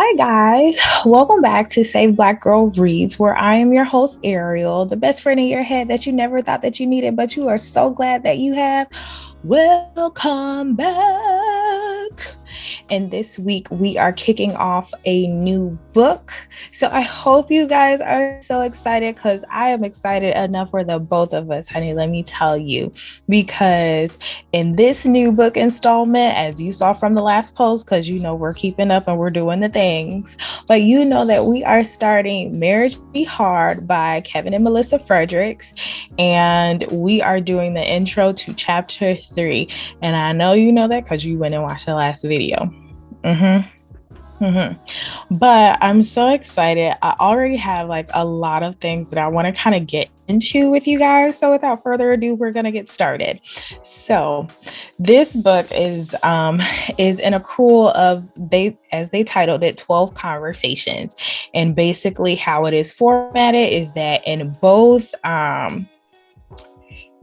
Hi, guys. Welcome back to Save Black Girl Reads, where I am your host, Ariel, the best friend in your head that you never thought that you needed, but you are so glad that you have. Welcome back. And this week we are kicking off a new book. So I hope you guys are so excited because I am excited enough for the both of us, honey. Let me tell you, because in this new book installment, as you saw from the last post, because you know we're keeping up and we're doing the things, but you know that we are starting Marriage Be Hard by Kevin and Melissa Fredericks, and we are doing the intro to chapter 3. And I know you know that because you went and watched the last video. But I'm so excited. I already have like a lot of things that I want to kind of get into with you guys. So without further ado, we're going to get started. So this book is an accrual of, as they titled it, 12 conversations. And basically how it is formatted is that in both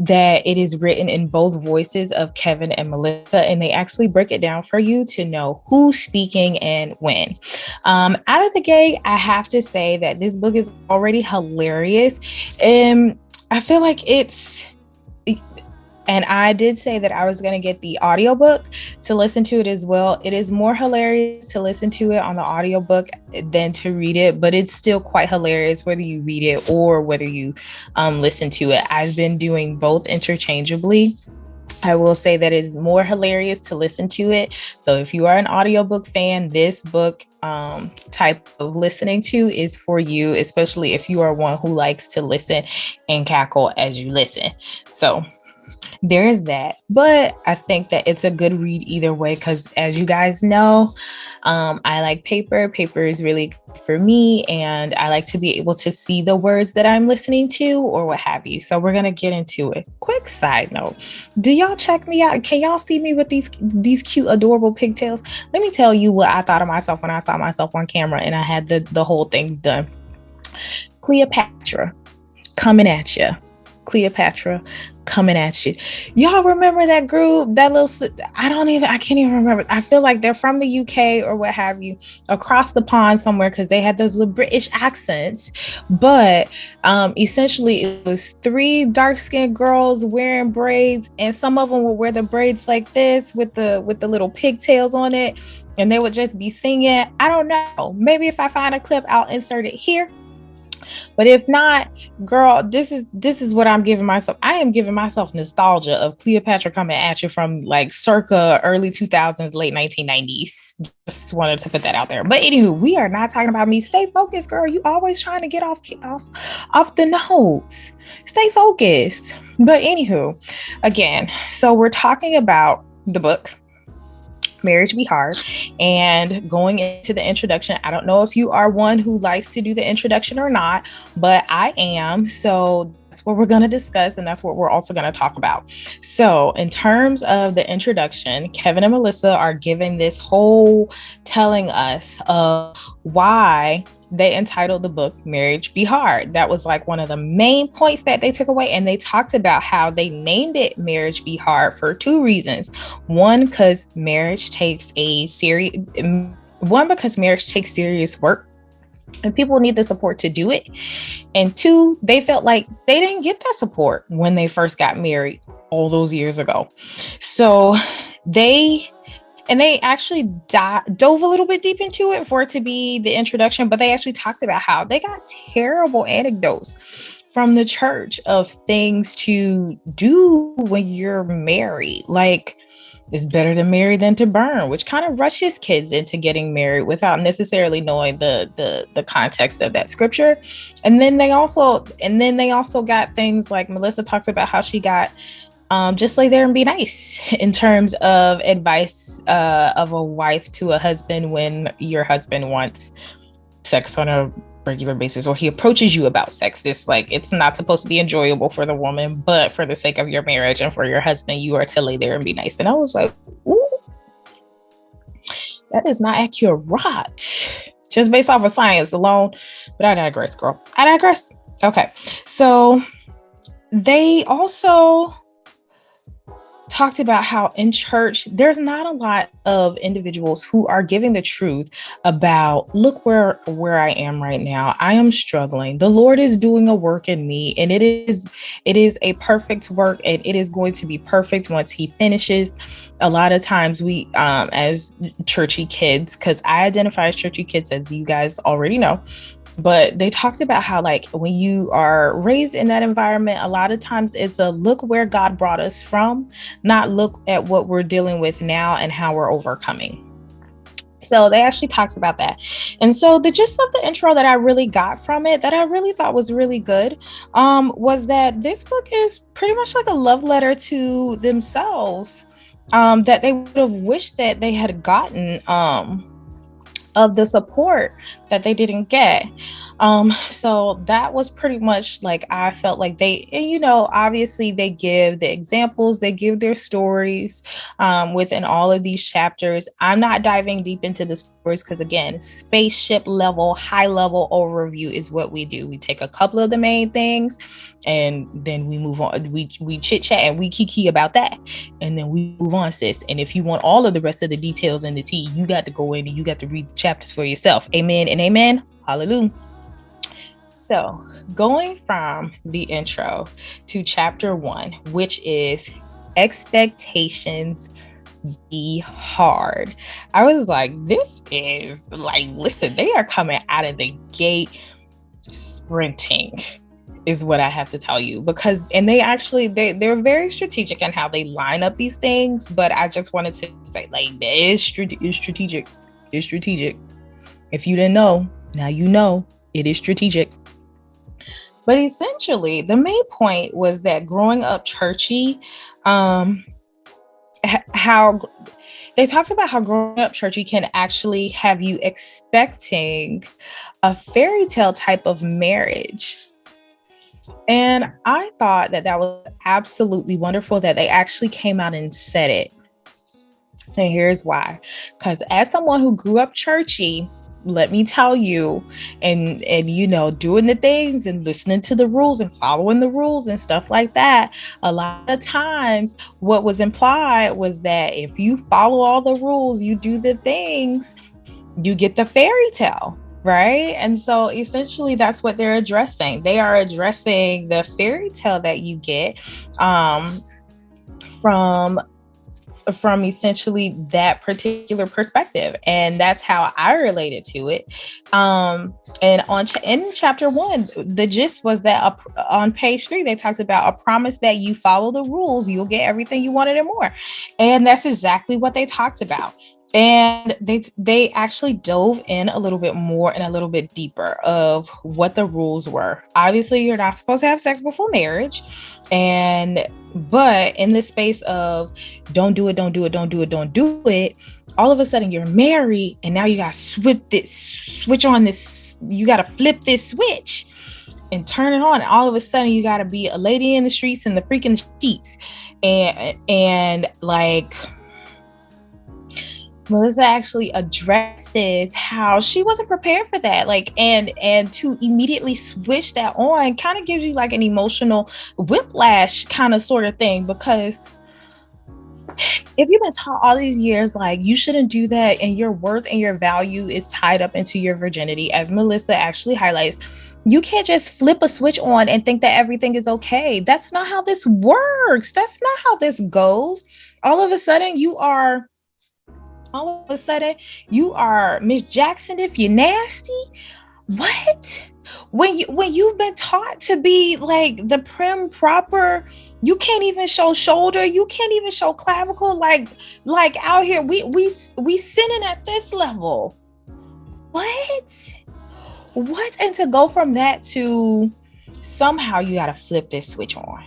that it is written in both voices of Kevin and Melissa, and they actually break it down for you to know who's speaking and when. Out of the gate, I have to say that this book is already hilarious. I feel like and I did say that I was going to get the audiobook to listen to it as well. It is more hilarious to listen to it on the audiobook than to read it, but it's still quite hilarious whether you read it or whether you listen to it. I've been doing both interchangeably. I will say that it is more hilarious to listen to it. So if you are an audiobook fan, this book type of listening to is for you, especially if you are one who likes to listen and cackle as you listen. So there is that, but I think that it's a good read either way because, as you guys know, I like paper. Paper is really good for me, and I like to be able to see the words that I'm listening to or what have you. So we're gonna get into it. Quick side note: do y'all check me out? Can y'all see me with these cute, adorable pigtails? Let me tell you what I thought of myself when I saw myself on camera and I had the whole things done. Cleopatra coming at you. Cleopatra coming at you. Y'all remember that group, that little, I can't even remember. I feel like they're from the UK or what have you, across the pond somewhere, because they had those little British accents. But essentially it was 3 dark-skinned girls wearing braids, and some of them would wear the braids like this with the little pigtails on it, and they would just be singing. I don't know. Maybe if I find a clip, I'll insert it here. But if not, girl, this is what I'm giving myself. I am giving myself nostalgia of Cleopatra coming at you from like circa early 2000s, late 1990s. Just wanted to put that out there. But anywho, we are not talking about me. Stay focused, girl. You always trying to get off the notes. Stay focused. But anywho, again, so we're talking about the book Marriage Be Hard, and going into the introduction, I don't know if you are one who likes to do the introduction or not, but I am. So that's what we're going to discuss, and that's what we're also going to talk about. So in terms of the introduction, Kevin and Melissa are giving this whole telling us of why they entitled the book Marriage Be Hard. That was like one of the main points that they took away. And they talked about how they named it Marriage Be Hard for 2 reasons. One, because marriage takes serious work and people need the support to do it. And 2, they felt like they didn't get that support when they first got married all those years ago. So they actually dove a little bit deep into it for it to be the introduction, but they actually talked about how they got terrible anecdotes from the church of things to do when you're married. Like, it's better to marry than to burn, which kind of rushes kids into getting married without necessarily knowing the context of that scripture. And then they also got things like Melissa talks about how she got just lay there and be nice in terms of advice of a wife to a husband when your husband wants sex on a regular basis, or he approaches you about sex. It's not supposed to be enjoyable for the woman, but for the sake of your marriage and for your husband, you are to lay there and be nice. And I was like, ooh, that is not accurate, just based off of science alone. But I digress, girl. I digress. Okay, so they also talked about how in church, there's not a lot of individuals who are giving the truth about, look where I am right now. I am struggling. The Lord is doing a work in me, and it is a perfect work, and it is going to be perfect once he finishes. A lot of times we as churchy kids, because I identify as churchy kids, as you guys already know, but they talked about how, like, when you are raised in that environment, a lot of times it's a look where God brought us from, not look at what we're dealing with now and how we're overcoming. So they actually talks about that. And so the gist of the intro that I really got from it, that I really thought was really good, was that this book is pretty much like a love letter to themselves, that they would have wished that they had gotten of the support that they didn't get. So that was pretty much, like, I felt like they, obviously they give the examples, they give their stories within all of these chapters. I'm not diving deep into the stories because, again, spaceship level, high level overview is what we do. We take a couple of the main things and then we move on. We chit chat and we kiki about that, and then we move on, sis. And if you want all of the rest of the details and the tea, you got to go in and you got to read the chapters for yourself. Amen and amen. Hallelujah. So going from the intro to chapter 1, which is expectations be hard, I was like, this is like, listen, they are coming out of the gate sprinting, is what I have to tell you, because, and they actually, they're very strategic in how they line up these things. But I just wanted to say, like, that is strategic. It's strategic. If you didn't know, now you know it is strategic. But essentially, the main point was that growing up churchy, how they talked about how growing up churchy can actually have you expecting a fairy tale type of marriage. And I thought that that was absolutely wonderful that they actually came out and said it. And here's why. Because as someone who grew up churchy, let me tell you, and doing the things and listening to the rules and following the rules and stuff like that, a lot of times what was implied was that if you follow all the rules, you do the things, you get the fairy tale, right? And so essentially that's what they're addressing. They are addressing the fairy tale that you get from essentially that particular perspective. And that's how I related to it. And in chapter 1, the gist was that on page 3, they talked about a promise that you follow the rules, you'll get everything you wanted and more. And that's exactly what they talked about. And they actually dove in a little bit more and a little bit deeper of what the rules were. Obviously, you're not supposed to have sex before marriage. But in the space of don't do it, all of a sudden you're married and now you got to switch on this, you got to flip this switch and turn it on. And all of a sudden you got to be a lady in the streets and the freaking sheets. And like, Melissa actually addresses how she wasn't prepared for that. Like, and to immediately switch that on kind of gives you like an emotional whiplash kind of sort of thing. Because if you've been taught all these years, like, you shouldn't do that, and your worth and your value is tied up into your virginity, as Melissa actually highlights, you can't just flip a switch on and think that everything is okay. That's not how this works. That's not how this goes. All of a sudden you are Miss Jackson if you're nasty. What? When you've been taught to be like the prim proper, you can't even show shoulder, you can't even show clavicle, like out here we sinning at this level. What? And to go from that to somehow you got to flip this switch on,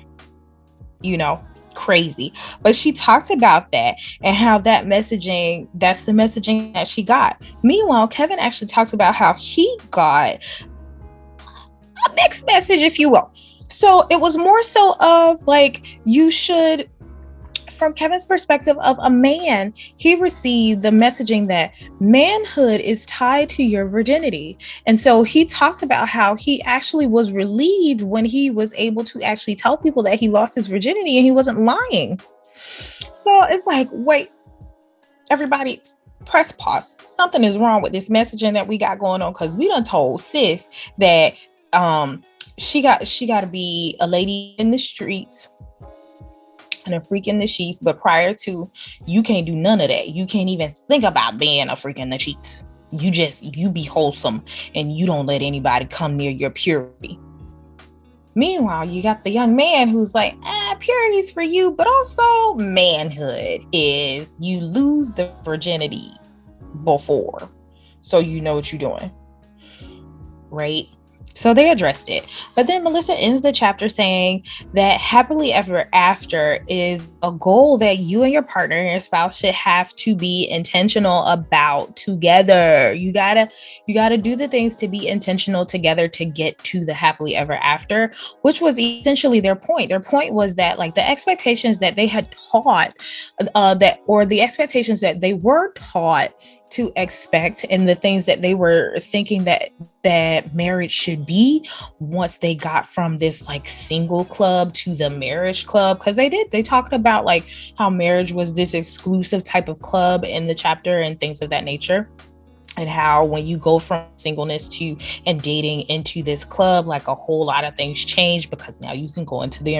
crazy. But she talked about that and how that's the messaging that she got. Meanwhile, Kevin actually talks about how he got a mixed message, if you will. So it was more so of like, you should, from Kevin's perspective of a man, he received the messaging that manhood is tied to your virginity. And so he talked about how he actually was relieved when he was able to actually tell people that he lost his virginity and he wasn't lying. So it's like, wait, everybody, press pause. Something is wrong with this messaging that we got going on, because we done told sis that she got to be a lady in the streets and a freak in the sheets, but prior to, you can't do none of that. You can't even think about being a freak in the sheets. You be wholesome and you don't let anybody come near your purity. Meanwhile, you got the young man who's like, purity's for you, but also manhood is you lose the virginity before, so you know what you're doing, right? So they addressed it. But then Melissa ends the chapter saying that happily ever after is a goal that you and your partner and your spouse should have to be intentional about together. You gotta do the things to be intentional together to get to the happily ever after, which was essentially their point. Their point was that, like, the expectations that they had taught the expectations that they were taught to expect, and the things that they were thinking that marriage should be, once they got from this like single club to the marriage club, because they talked about like how marriage was this exclusive type of club in the chapter and things of that nature, and how when you go from singleness to and dating into this club, like a whole lot of things change, because now you can go into the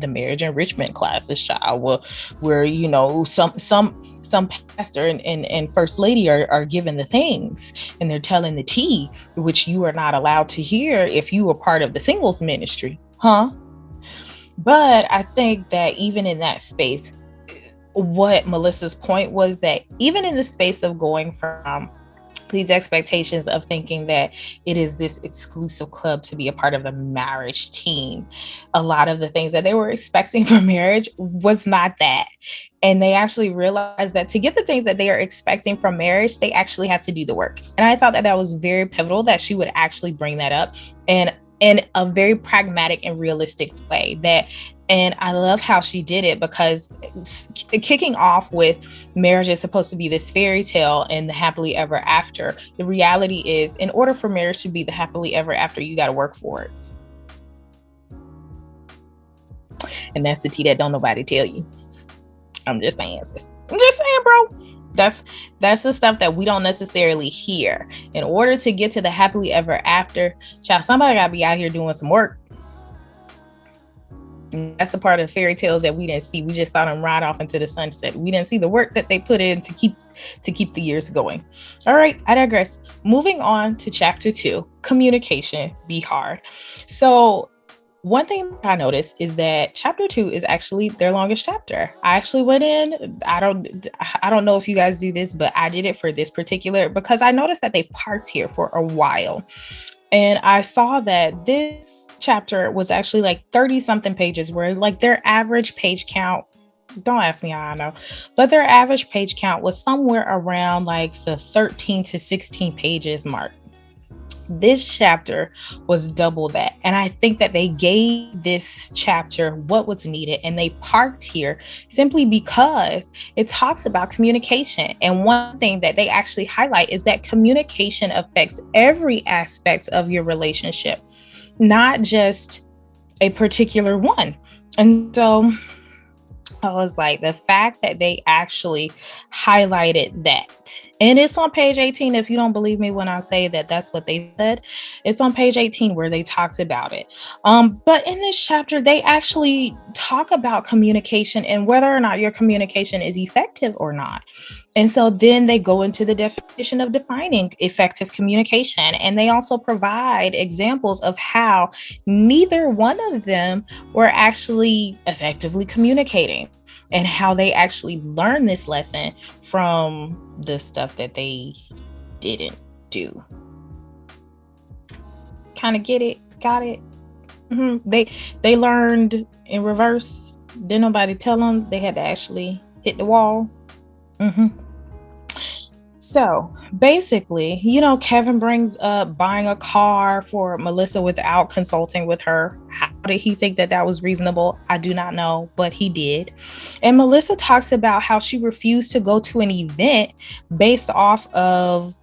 marriage enrichment classes, child, where you know some pastor and first lady are given the things and they're telling the tea, which you are not allowed to hear if you were part of the singles ministry, But I think that even in that space, what Melissa's point was that even in the space of going from these expectations of thinking that it is this exclusive club to be a part of the marriage team, a lot of the things that they were expecting from marriage was not that. And they actually realized that to get the things that they are expecting from marriage, they actually have to do the work. And I thought that was very pivotal that she would actually bring that up, and in a very pragmatic and realistic way. And I love how she did it, because kicking off with marriage is supposed to be this fairy tale and the happily ever after. The reality is, in order for marriage to be the happily ever after, you got to work for it. And that's the tea that don't nobody tell you. I'm just saying, bro. That's the stuff that we don't necessarily hear. In order to get to the happily ever after, child, somebody got to be out here doing some work. And that's the part of the fairy tales that we didn't see. We just saw them ride off into the sunset. We didn't see the work that they put in to keep the years going. All right, I digress. Moving on to chapter 2, communication be hard. So one thing I noticed is that chapter 2 is actually their longest chapter. I actually went in, I don't know if you guys do this, but I did it for this particular, because I noticed that they parked here for a while. And I saw that this chapter was actually like 30 something pages, where like their average page count, don't ask me how I know, but their average page count was somewhere around like the 13 to 16 pages mark. This chapter was double that. And I think that they gave this chapter what was needed, and they parked here simply because it talks about communication. And one thing that they actually highlight is that communication affects every aspect of your relationship, not just a particular one. And so I was like, the fact that they actually highlighted that, and it's on page 18. If you don't believe me when I say that that's what they said, it's on page 18 where they talked about it. But in this chapter, they actually talk about communication and whether or not your communication is effective or not. And so then they go into the definition of defining effective communication. And they also provide examples of how neither one of them were actually effectively communicating, and how they actually learned this lesson from the stuff that they didn't do. Kind of get it? Got it? Mm-hmm. They learned in reverse. Didn't nobody tell them they had to actually hit the wall. Mm-hmm. So basically, Kevin brings up buying a car for Melissa without consulting with her. How did he think that was reasonable? I do not know, but he did. And Melissa talks about how she refused to go to an event based off of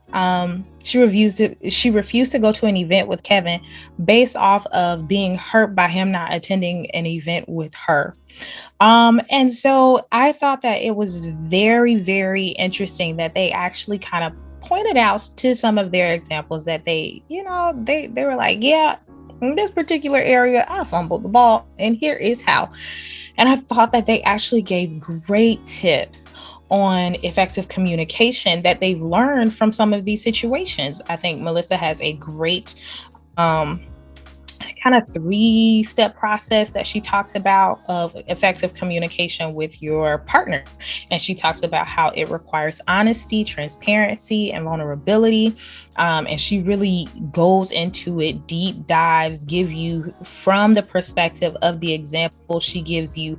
She refused to go to an event with Kevin based off of being hurt by him not attending an event with her. And so I thought that it was very, very interesting that they actually kind of pointed out to some of their examples that they were like, yeah, in this particular area, I fumbled the ball, and here is how. And I thought that they actually gave great tips on effective communication that they've learned from some of these situations. I think Melissa has a great um, kind of 3-step process that she talks about of effective communication with your partner. And she talks about how it requires honesty, transparency, and vulnerability. And she really goes into it, deep dives, give you from the perspective of the example. She gives you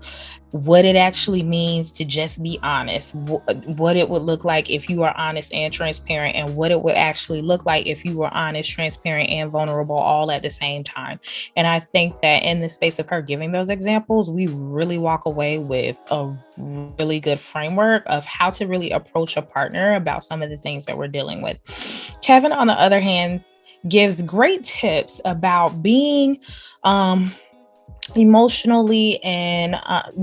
what it actually means to just be honest, what it would look like if you are honest and transparent, and what it would actually look like if you were honest, transparent, and vulnerable all at the same time. And I think that in the space of her giving those examples, we really walk away with a really good framework of how to really approach a partner about some of the things that we're dealing with. Kevin, on the other hand, gives great tips about being emotionally and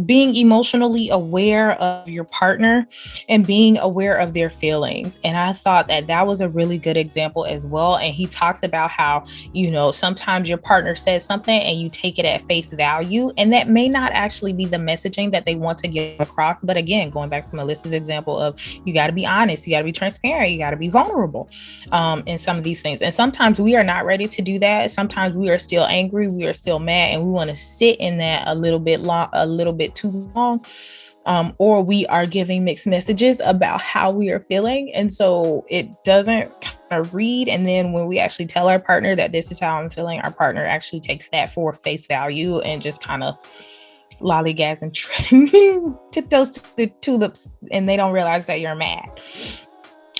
being emotionally aware of your partner and being aware of their feelings. And I thought that that was a really good example as well. And he talks about how, sometimes your partner says something and you take it at face value, and that may not actually be the messaging that they want to get across. But again, going back to Melissa's example of, you got to be honest, you got to be transparent, you got to be vulnerable in some of these things. And sometimes we are not ready to do that. Sometimes we are still angry, we are still mad, and we want to sit in that a little bit too long, or we are giving mixed messages about how we are feeling, and so it doesn't kind of read. And then when we actually tell our partner that this is how I'm feeling, our partner actually takes that for face value and just kind of lollygags and tiptoes to the tulips, and they don't realize that you're mad.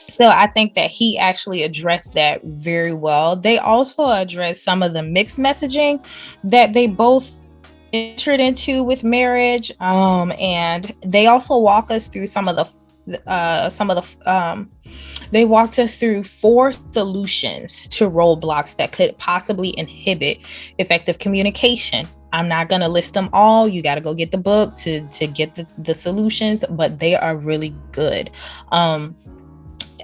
So I think that he actually addressed that very well. They also addressed some of the mixed messaging that they both entered into with marriage, and they also walk us through they walked us through 4 solutions to roadblocks that could possibly inhibit effective communication. I'm not going to list them all. You got to go get the book to get the solutions, but they are really good.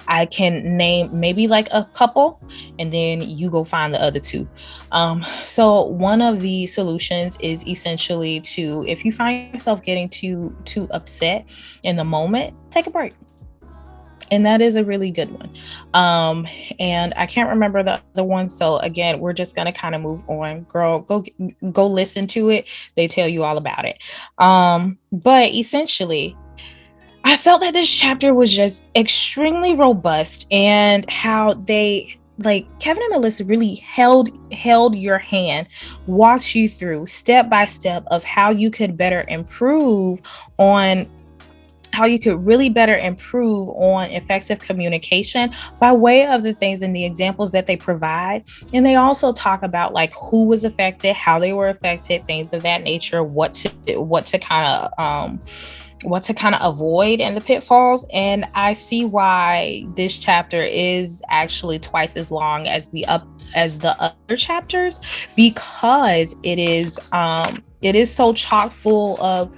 I can name maybe like a couple, and then you go find the other 2. So one of the solutions is essentially to, if you find yourself getting too upset in the moment, take a break. And that is a really good one. And I can't remember the other one. So again, we're just going to kind of move on. Girl, go listen to it. They tell you all about it. But essentially, I felt that this chapter was just extremely robust, and how they, like, Kevin and Melissa really held your hand, walked you through step by step of how you could really better improve on effective communication by way of the things and the examples that they provide. And they also talk about like who was affected, how they were affected, things of that nature, what to kind of avoid in the pitfalls. And I see why this chapter is actually twice as long as the other chapters, because it is so chock full of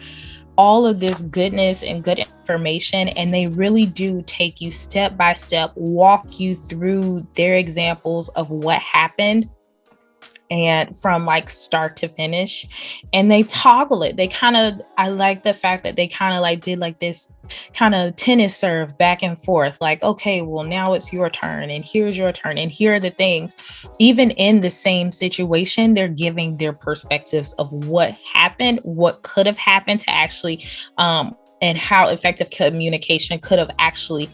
all of this goodness and good information. And they really do take you step by step, walk you through their examples of what happened, and from like start to finish. And they toggle it. I like the fact that they kind of like did like this kind of tennis serve back and forth, like, okay, well, now it's your turn, and here's your turn, and here are the things. Even in the same situation, they're giving their perspectives of what happened, what could have happened to actually and how effective communication could have actually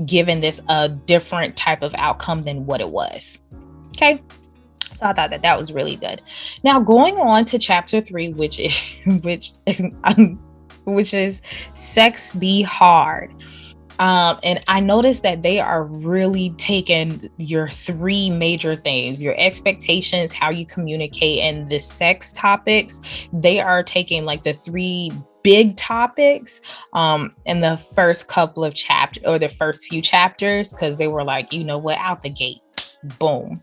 given this a different type of outcome than what it was. Okay. So I thought that was really good. Now going on to chapter 3, which is sex be hard. And I noticed that they are really taking your 3 major things, your expectations, how you communicate, and the sex topics. They are taking like the 3 big topics in the first couple of chapters, or the first few chapters, because they were like, you know what, out the gate, boom.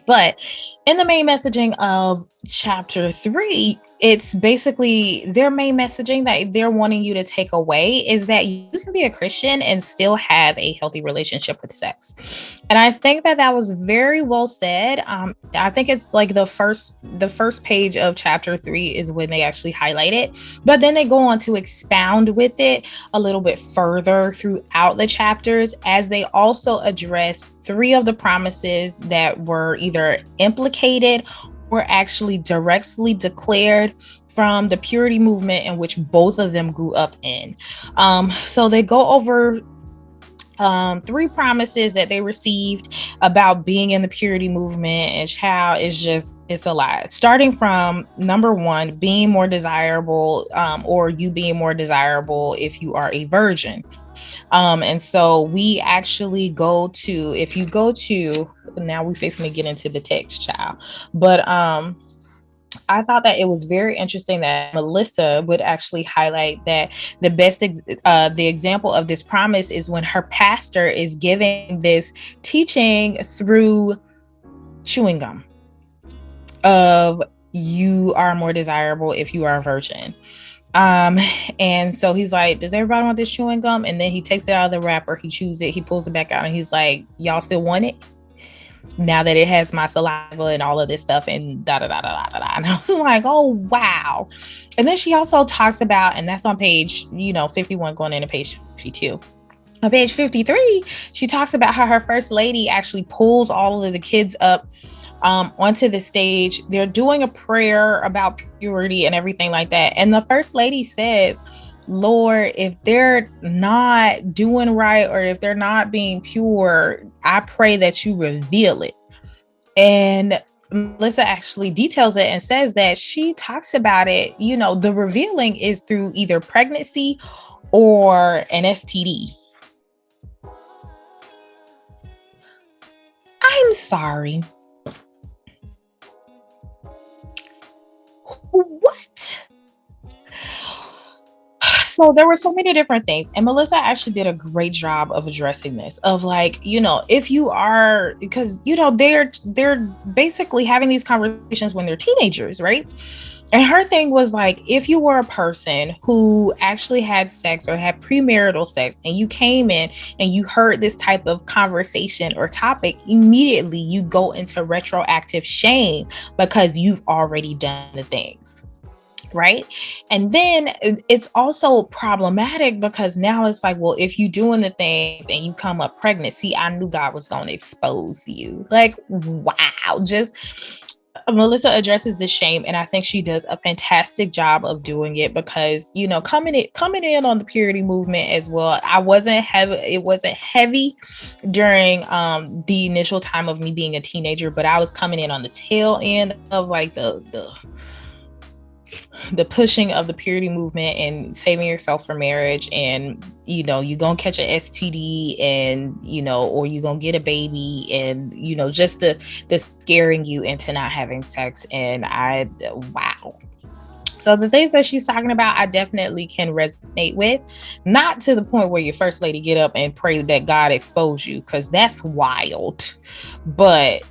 But in the main messaging of chapter 3, it's basically their main messaging that they're wanting you to take away is that you can be a Christian and still have a healthy relationship with sex. And I think that that was very well said. I think it's like the first page of chapter 3 is when they actually highlight it, but then they go on to expound with it a little bit further throughout the chapters, as they also address 3 of the promises that were either implicated or actually directly declared from the purity movement in which both of them grew up in. So they go over 3 promises that they received about being in the purity movement, and how it's a lot. Starting from number 1, being more desirable, or you being more desirable if you are a virgin. And so we actually go to, if you go to, now we fixing to get into the text, child, but I thought that it was very interesting that Melissa would actually highlight that the example of this promise is when her pastor is giving this teaching through chewing gum of you are more desirable if you are a virgin. And so he's like, does everybody want this chewing gum? And then he takes it out of the wrapper, he chews it, he pulls it back out, and he's like, y'all still want it? Now that it has my saliva and all of this stuff and da da da da da da. And I was like, oh wow. And then she also talks about, and that's on page 51 going into page 52. On page 53, she talks about how her first lady actually pulls all of the kids up onto the stage. They're doing a prayer about purity and everything like that. And the first lady says, Lord, if they're not doing right, or if they're not being pure, I pray that you reveal it. And Melissa actually details it and says that she talks about it, the revealing is through either pregnancy or an STD. I'm sorry. What? So there were so many different things, and Melissa actually did a great job of addressing this, of like, if you are, because they're basically having these conversations when they're teenagers, right? And her thing was like, if you were a person who actually had sex or had premarital sex, and you came in and you heard this type of conversation or topic, immediately you go into retroactive shame because you've already done the things. Right. And then it's also problematic because now it's like, well, if you're doing the things and you come up pregnant, see, I knew God was going to expose you. Like, wow. Just Melissa addresses the shame, and I think she does a fantastic job of doing it because, coming in on the purity movement as well. It wasn't heavy during the initial time of me being a teenager, but I was coming in on the tail end of like the pushing of the purity movement and saving yourself for marriage, and you're gonna catch an STD, and or you're gonna get a baby, and just the scaring you into not having sex. And wow. So the things that she's talking about, I definitely can resonate with. Not to the point where your first lady get up and pray that God expose you, because that's wild. But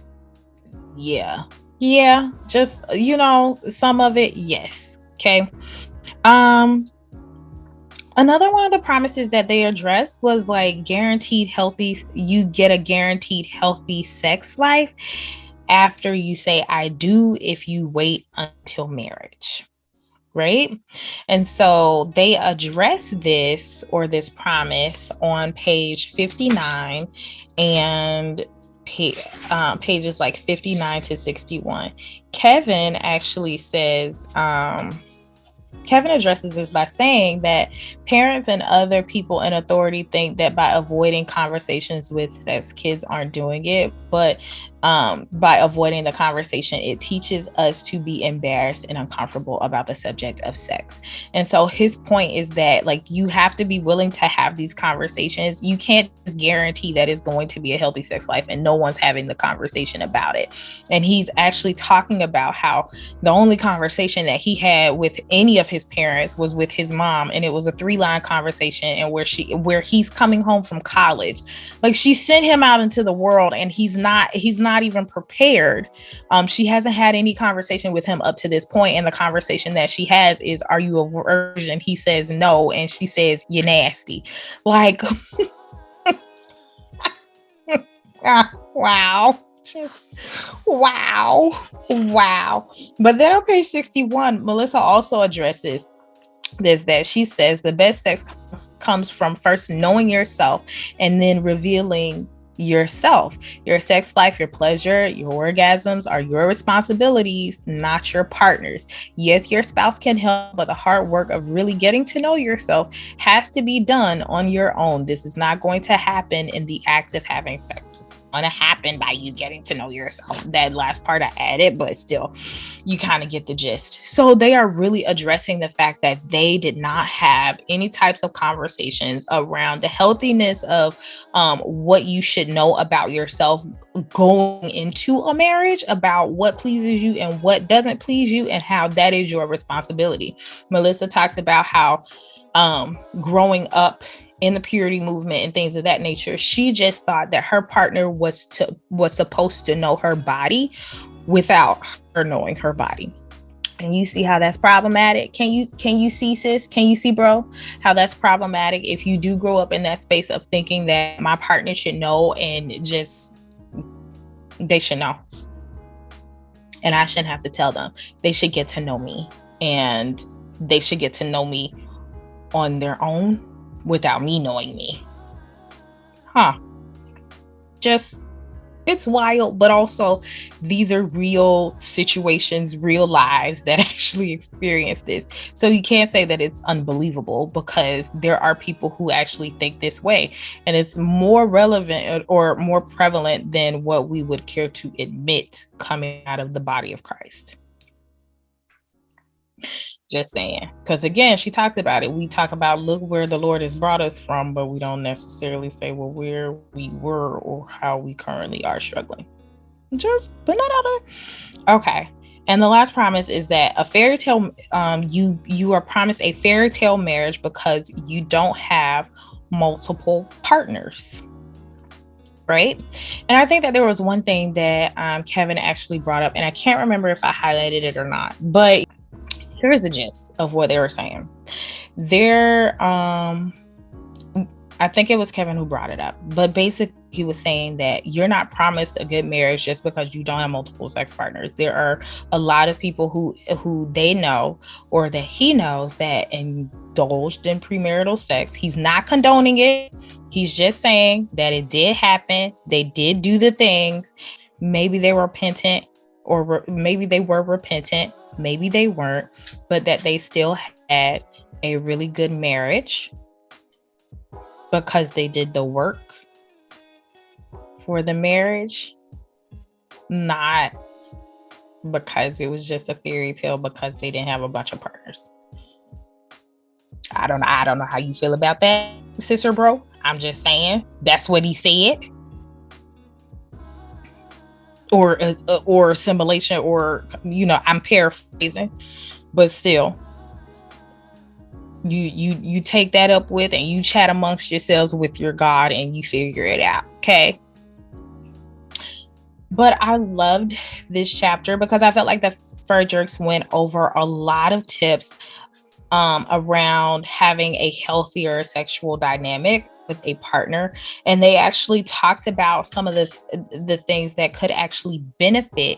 yeah, just some of it, yes. Okay. Another one of the promises that they addressed was like you get a guaranteed healthy sex life after you say I do, if you wait until marriage. Right. And so they address this promise on page 59 and pages like 59 to 61. Kevin actually says, Kevin addresses this by saying that parents and other people in authority think that by avoiding conversations with sex, kids aren't doing it. But by avoiding the conversation. It teaches us to be embarrassed and uncomfortable about the subject of sex. And so his point is that, like, you have to be willing to have these conversations. You can't just guarantee that it's going to be a healthy sex life and no one's having the conversation about it. And he's actually talking about how the only conversation that he had with any of his parents was with his mom, and it was a 3-line conversation, and where he's coming home from college. Like, she sent him out into the world and he's not even prepared. She hasn't had any conversation with him up to this point, and the conversation that she has is, "Are you a virgin?" He says no, and she says, "You're nasty." Like, wow. Just wow. But then on page 61, Melissa also addresses this, that she says the best sex comes from first knowing yourself and then revealing yourself. Your sex life, your pleasure, your orgasms are your responsibilities, not your partner's. Yes, your spouse can help, but the hard work of really getting to know yourself has to be done on your own. This is not going to happen in the act of having sex. It's going to happen by you getting to know yourself. That last part I added, but still, you kind of get the gist. So they are really addressing the fact that they did not have any types of conversations around the healthiness of what you should know about yourself going into a marriage, about what pleases you and what doesn't please you, and how that is your responsibility. Melissa talks about how growing up in the purity movement and things of that nature, she just thought that her partner was supposed to know her body without her knowing her body. And you see how that's problematic. Can you see, sis? Can you see, bro, how that's problematic if you do grow up in that space of thinking that my partner should know, and just, they should know, and I shouldn't have to tell them. They should get to know me, and they should get to know me on their own without me knowing me. Just, it's wild, but also these are real situations, real lives that actually experience this. So you can't say that it's unbelievable, because there are people who actually think this way, and it's more relevant or more prevalent than what we would care to admit coming out of the body of Christ. Just saying. Because again, she talks about it. We talk about, look where the Lord has brought us from, but we don't necessarily say, well, where we were or how we currently are struggling. Just put that out there. Okay. And the last promise is that a fairy tale, you are promised a fairy tale marriage because you don't have multiple partners. Right. And I think that there was one thing that Kevin actually brought up, and I can't remember if I highlighted it or not, but here's the gist of what they were saying. I think it was Kevin who brought it up, but basically he was saying that you're not promised a good marriage just because you don't have multiple sex partners. There are a lot of people who they know, or that he knows, that indulged in premarital sex. He's not condoning it. He's just saying that it did happen. They did do the things. Maybe they were repentant, or maybe they were repentant. Maybe they weren't, but that they still had a really good marriage because they did the work for the marriage, not because it was just a fairy tale because they didn't have a bunch of partners. I don't know how you feel about that, sister, bro. I'm just saying that's what he said. Or assimilation, or, I'm paraphrasing, but still, you take that up with, and you chat amongst yourselves with your God, and you figure it out. Okay. But I loved this chapter because I felt like the Frederiks went over a lot of tips around having a healthier sexual dynamic with a partner, and they actually talked about some of the things that could actually benefit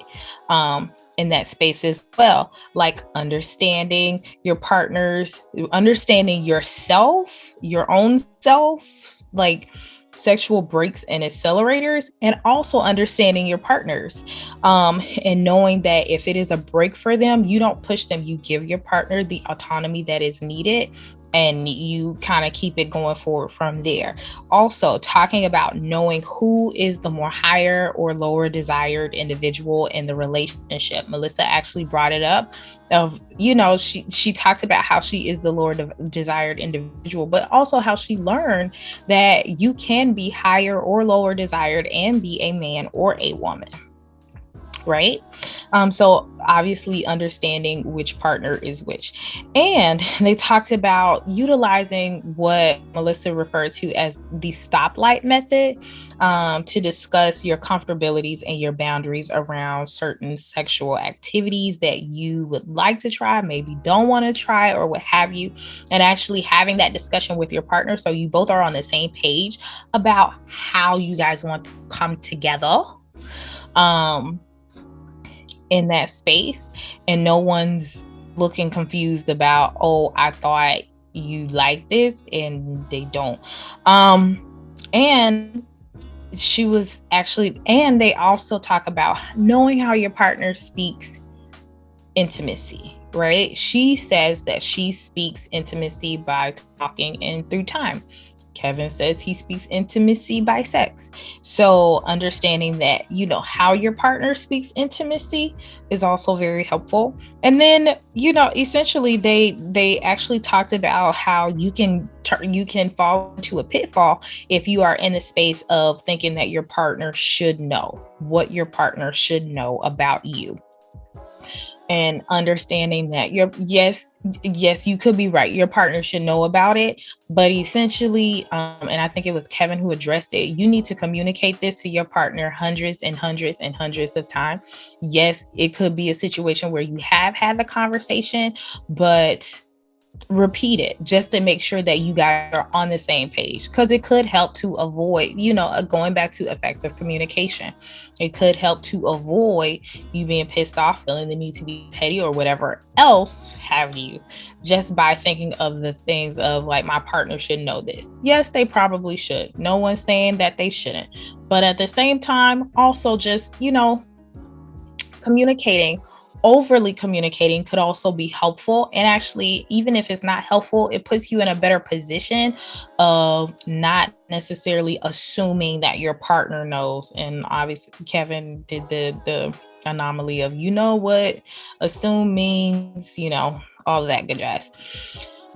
in that space as well, like understanding your partners, understanding yourself, your own self, like sexual brakes and accelerators, and also understanding your partners, and knowing that if it is a break for them, you don't push them, you give your partner the autonomy that is needed, and you kind of keep it going forward from there. Also, talking about knowing who is the more higher or lower desired individual in the relationship. Melissa actually brought it up of, she talked about how she is the lower desired individual, but also how she learned that you can be higher or lower desired and be a man or a woman. Right? So obviously understanding which partner is which. And they talked about utilizing what Melissa referred to as the stoplight method to discuss your comfortabilities and your boundaries around certain sexual activities that you would like to try, maybe don't want to try, or what have you. And actually having that discussion with your partner so you both are on the same page about how you guys want to come together in that space, and no one's looking confused about, oh, I thought you like this and they don't. And she was actually, and they also talk about knowing how your partner speaks intimacy, right? She says that she speaks intimacy by talking and through time. Kevin says he speaks intimacy by sex. So understanding that, how your partner speaks intimacy is also very helpful. And then, essentially they actually talked about how you can fall into a pitfall if you are in a space of thinking that your partner should know what your partner should know about you. And understanding that yes, you could be right. Your partner should know about it, but essentially, and I think it was Kevin who addressed it, you need to communicate this to your partner hundreds and hundreds and hundreds of times. Yes, it could be a situation where you have had the conversation, but repeat it just to make sure that you guys are on the same page, because it could help to avoid, going back to effective communication. It could help to avoid you being pissed off, feeling the need to be petty or whatever else have you, just by thinking of the things of like, my partner should know this. Yes, they probably should. No one's saying that they shouldn't. But at the same time, also just, overly communicating could also be helpful. And actually, even if it's not helpful, it puts you in a better position of not necessarily assuming that your partner knows. And obviously Kevin did the anomaly of, what assume means, all of that good jazz.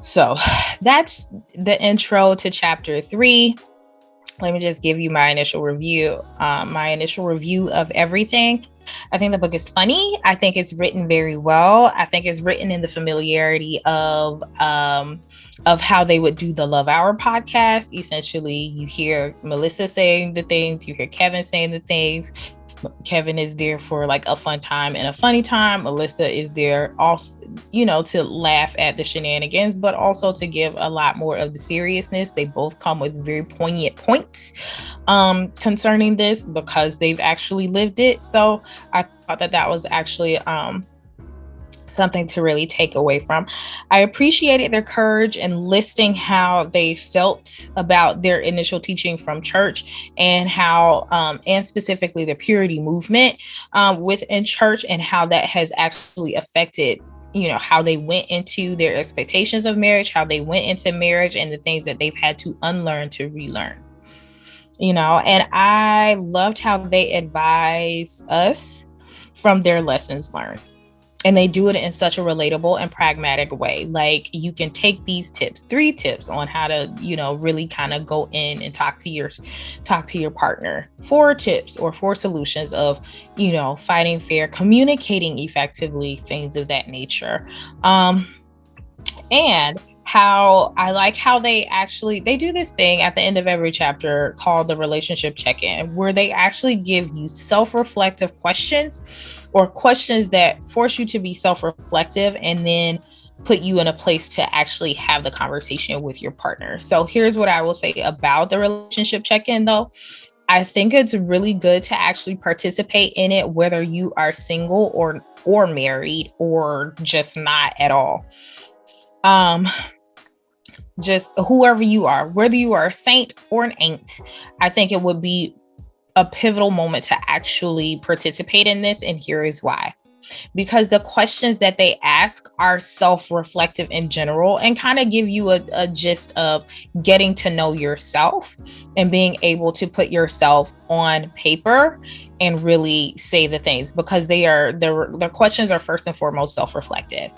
So that's the intro to chapter 3. Let me just give you my initial review of everything. I think the book is funny. I think it's written very well. I think it's written in the familiarity of how they would do the Love Hour podcast. Essentially, you hear Melissa saying the things, you hear Kevin saying the things. Kevin is there for like a fun time and a funny time. Melissa is there also, to laugh at the shenanigans, but also to give a lot more of the seriousness. They both come with very poignant points concerning this because they've actually lived it. So I thought that was actually something to really take away from. I appreciated their courage in listing how they felt about their initial teaching from church, and how and specifically the purity movement within church, and how that has actually affected how they went into their expectations of marriage, how they went into marriage, and the things that they've had to unlearn to relearn. And I loved how they advise us from their lessons learned. And they do it in such a relatable and pragmatic way. Like, you can take these tips, 3 tips on how to, really kind of go in and talk to your partner. 4 tips or 4 solutions of, fighting fair, communicating effectively, things of that nature. And how I like how they do this thing at the end of every chapter called the relationship check-in, where they actually give you self-reflective questions, or questions that force you to be self-reflective, and then put you in a place to actually have the conversation with your partner. So here's what I will say about the relationship check-in, though. I think it's really good to actually participate in it, whether you are single or married, or just not at all. Just whoever you are, whether you are a saint or an ain't, I think it would be a pivotal moment to actually participate in this. And here is why. because the questions that they ask are self-reflective in general and kind of give you a gist of getting to know yourself and being able to put yourself on paper and really say the things, because their questions are first and foremost self-reflective.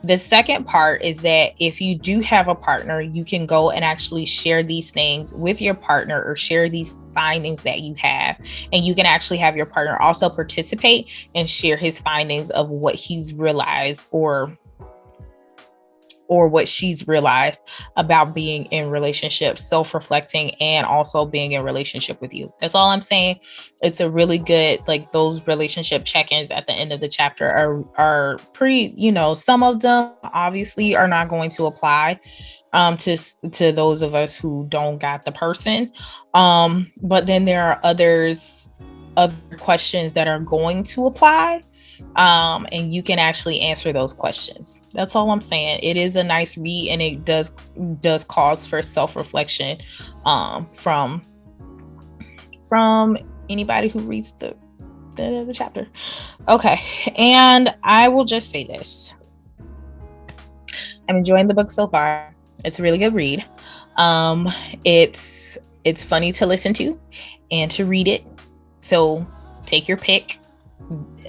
The second part is that if you do have a partner, you can go and actually share these things with your partner or share these findings that you have. And you can actually have your partner also participate and share his findings of what he's realized or what she's realized about being in relationships, self-reflecting, and also being in relationship with you. That's all I'm saying. It's a really good, like, those relationship check-ins at the end of the chapter are pretty, some of them obviously are not going to apply to those of us who don't got the person. But then there are other questions that are going to apply. And you can actually answer those questions. That's all I'm saying. It is a nice read, and it does cause for self-reflection from anybody who reads the chapter. Okay, and I will just say this: I'm enjoying the book so far. It's a really good read. It's funny to listen to and to read it. So take your pick.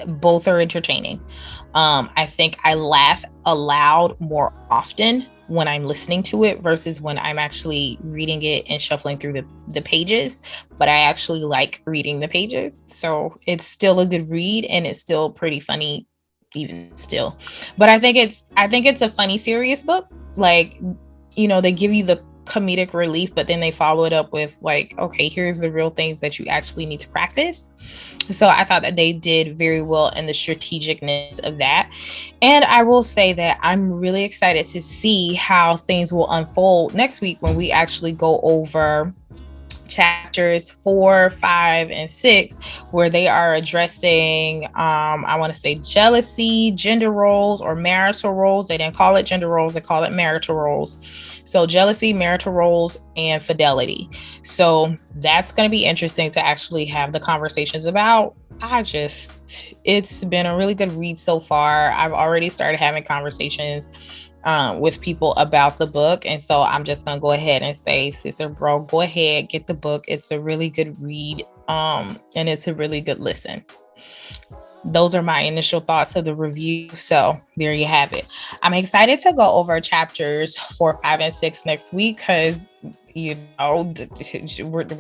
Both are entertaining. I think I laugh aloud more often when I'm listening to it versus when I'm actually reading it and shuffling through the pages, but I actually like reading the pages. So it's still a good read, and it's still pretty funny even still. But I think it's a funny, serious book. Like, they give you the comedic relief, but then they follow it up with, like, okay, here's the real things that you actually need to practice. So I thought that they did very well in the strategicness of that. And I will say that I'm really excited to see how things will unfold next week when we actually go over chapters 4, 5, and 6, where they are addressing I want to say jealousy, gender roles, or marital roles. They didn't call it gender roles, they call it marital roles. So jealousy, marital roles, and fidelity. So that's going to be interesting to actually have the conversations about. It's been a really good read so far. I've already started having conversations with people about the book. And so I'm just going to go ahead and say, sister, bro, go ahead, get the book. It's a really good read. And it's a really good listen. Those are my initial thoughts of the review. So there you have it. I'm excited to go over chapters 4, 5, and 6 next week, because we're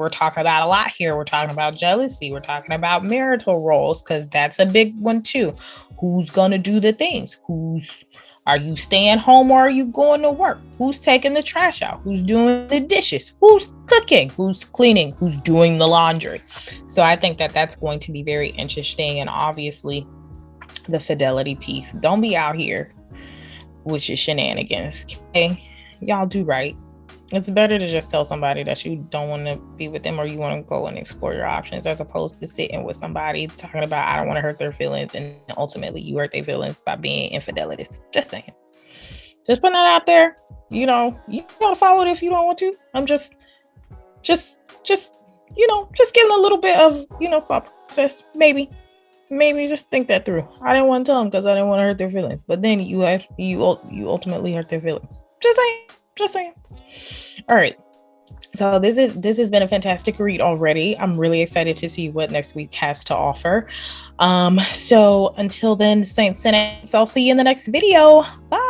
talking about a lot here. We're talking about jealousy. We're talking about marital roles, because that's a big one too. Who's going to do the things? Are you staying home or are you going to work? Who's taking the trash out? Who's doing the dishes? Who's cooking? Who's cleaning? Who's doing the laundry? So I think that that's going to be very interesting. And obviously the fidelity piece. Don't be out here with your shenanigans. Okay? Y'all do right. It's better to just tell somebody that you don't want to be with them, or you want to go and explore your options, as opposed to sitting with somebody talking about, I don't want to hurt their feelings, and ultimately you hurt their feelings by being infidelities. Just saying. Just putting that out there. You gotta follow it if you don't want to. I'm just giving a little bit of, thought process. Maybe just think that through. I didn't want to tell them because I didn't want to hurt their feelings, but then you ultimately hurt their feelings. Just saying. All right. So this has been a fantastic read already. I'm really excited to see what next week has to offer. So until then, Saints and Saints, I'll see you in the next video. Bye.